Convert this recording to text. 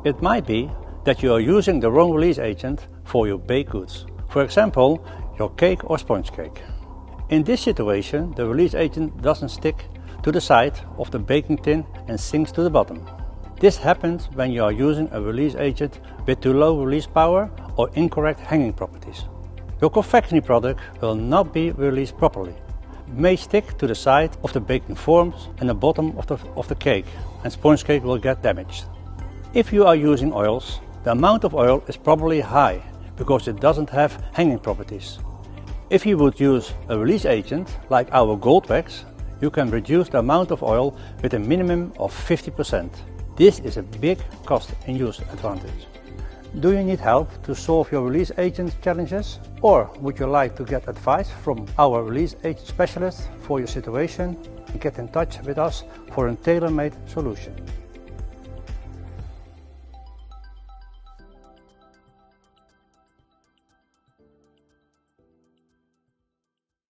It might be that you are using the wrong release agent for your baked goods. For example, your cake or sponge cake. In this situation, the release agent doesn't stick to the side of the baking tin and sinks to the bottom. This happens when you are using a release agent with too low release power or incorrect hanging properties. Your confectionery product will not be released properly. It may stick to the side of the baking forms and the bottom of the cake, and sponge cake will get damaged. If you are using oils, the amount of oil is probably high because it doesn't have hanging properties. If you would use a release agent like our gold wax, you can reduce the amount of oil with a minimum of 50%. This is a big cost and use advantage. Do you need help to solve your release agent challenges? Or would you like to get advice from our release agent specialist for your situation? Get in touch with us for a tailor-made solution.